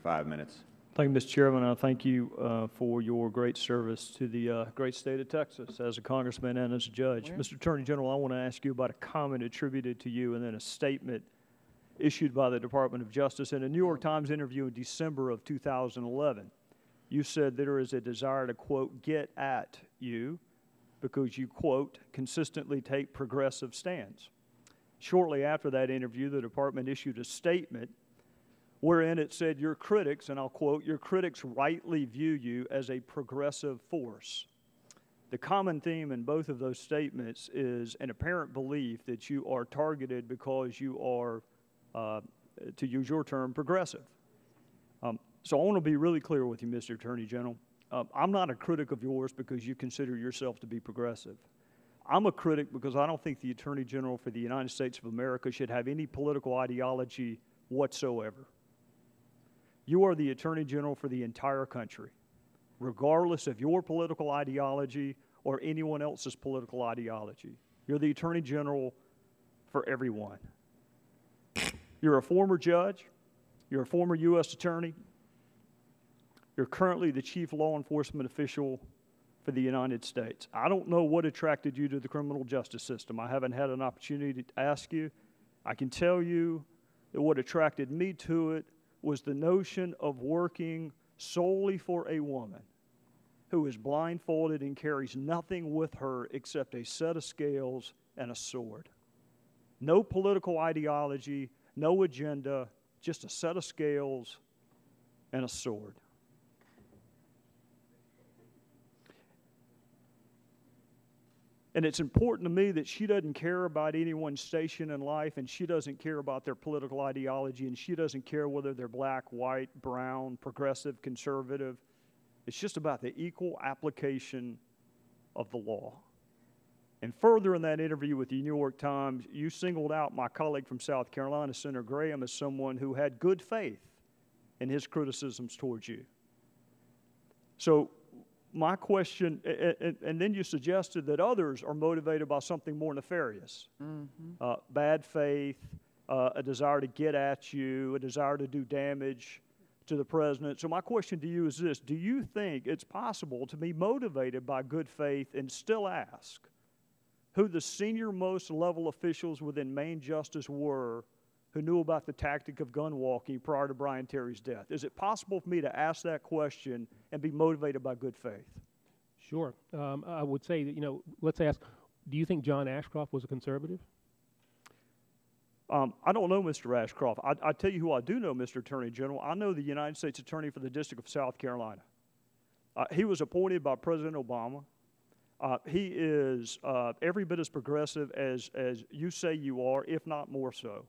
5 minutes. Thank you, Mr. Chairman. I thank you for your great service to the great state of Texas as a congressman and as a judge. Mr. Attorney General, I want to ask you about a comment attributed to you and then a statement issued by the Department of Justice. In a New York Times interview in December of 2011, you said there is a desire to, quote, get at you because you, quote, consistently take progressive stands. Shortly after that interview, the department issued a statement wherein it said your critics, and I'll quote, your critics rightly view you as a progressive force. The common theme in both of those statements is an apparent belief that you are targeted because you are, to use your term, progressive. So I want to be really clear with you, Mr. Attorney General. I'm not a critic of yours because you consider yourself to be progressive. I'm a critic because I don't think the Attorney General for the United States of America should have any political ideology whatsoever. You are the Attorney General for the entire country, regardless of your political ideology or anyone else's political ideology. You're the Attorney General for everyone. You're a former judge. You're a former U.S. attorney. You're currently the chief law enforcement official for the United States. I don't know what attracted you to the criminal justice system. I haven't had an opportunity to ask you. I can tell you that what attracted me to it was the notion of working solely for a woman who is blindfolded and carries nothing with her except a set of scales and a sword. No political ideology, no agenda, just a set of scales and a sword. And it's important to me that she doesn't care about anyone's station in life, and she doesn't care about their political ideology, and she doesn't care whether they're black, white, brown, progressive, conservative. It's just about the equal application of the law. And further in that interview with the New York Times, you singled out my colleague from South Carolina, Senator Graham, as someone who had good faith in his criticisms towards you. So my question, and then you suggested that others are motivated by something more nefarious. Bad faith, a desire to get at you, a desire to do damage to the president. So my question to you is this: do you think it's possible to be motivated by good faith and still ask who the senior-most level officials within Main Justice were who knew about the tactic of gun walking prior to Brian Terry's death? Is it possible for me to ask that question and be motivated by good faith? Sure. I would say that, let's ask, do you think John Ashcroft was a conservative? I don't know Mr. Ashcroft. I tell you who I do know, Mr. Attorney General. I know the United States Attorney for the District of South Carolina. He was appointed by President Obama. He is every bit as progressive as you say you are, if not more so.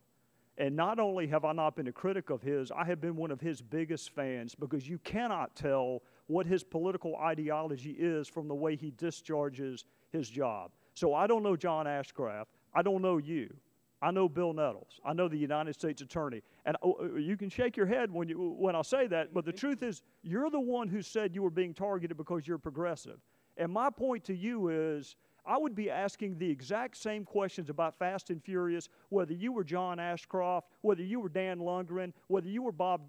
And not only have I not been a critic of his, I have been one of his biggest fans, because you cannot tell what his political ideology is from the way he discharges his job. So I don't know John Ashcroft. I don't know you. I know Bill Nettles. I know the United States Attorney. And you can shake your head when I say that, but the truth is you're the one who said you were being targeted because you're progressive. And my point to you is, I would be asking the exact same questions about Fast and Furious, whether you were John Ashcroft, whether you were Dan Lundgren, whether you were Bob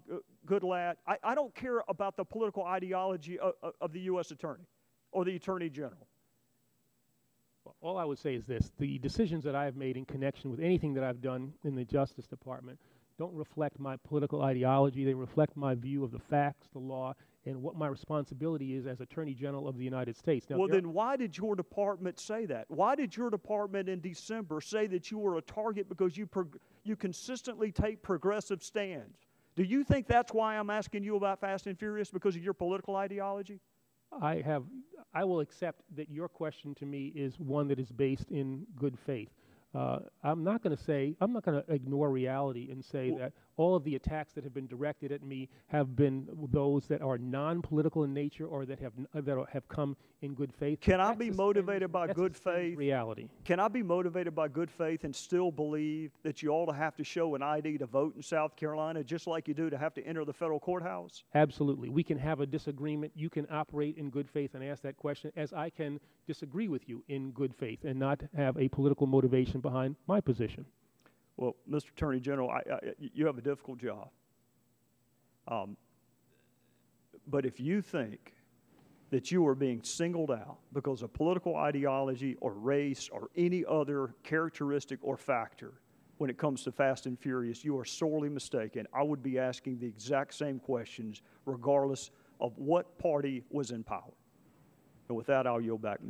Goodlatte. I don't care about the political ideology of the U.S. Attorney or the Attorney General. Well, all I would say is this: the decisions that I have made in connection with anything that I've done in the Justice Department don't reflect my political ideology. They reflect my view of the facts, the law, and what my responsibility is as Attorney General of the United States. Now, well, then why did your department say that? Why did your department in December say that you were a target because you consistently take progressive stands? Do you think that's why I'm asking you about Fast and Furious, because of your political ideology? I will accept that your question to me is one that is based in good faith. I'm not going to ignore reality and say that all of the attacks that have been directed at me have been those that are non-political in nature or that have come in good faith. Can I be motivated by good faith? Reality. Can I be motivated by good faith and still believe that you ought to have to show an ID to vote in South Carolina, just like you do to have to enter the federal courthouse? Absolutely. We can have a disagreement. You can operate in good faith and ask that question, as I can disagree with you in good faith and not have a political motivation behind my position. Well, Mr. Attorney General, you have a difficult job. But if you think that you are being singled out because of political ideology or race or any other characteristic or factor when it comes to Fast and Furious, you are sorely mistaken. I would be asking the exact same questions regardless of what party was in power. And with that, I'll yield back, Mr.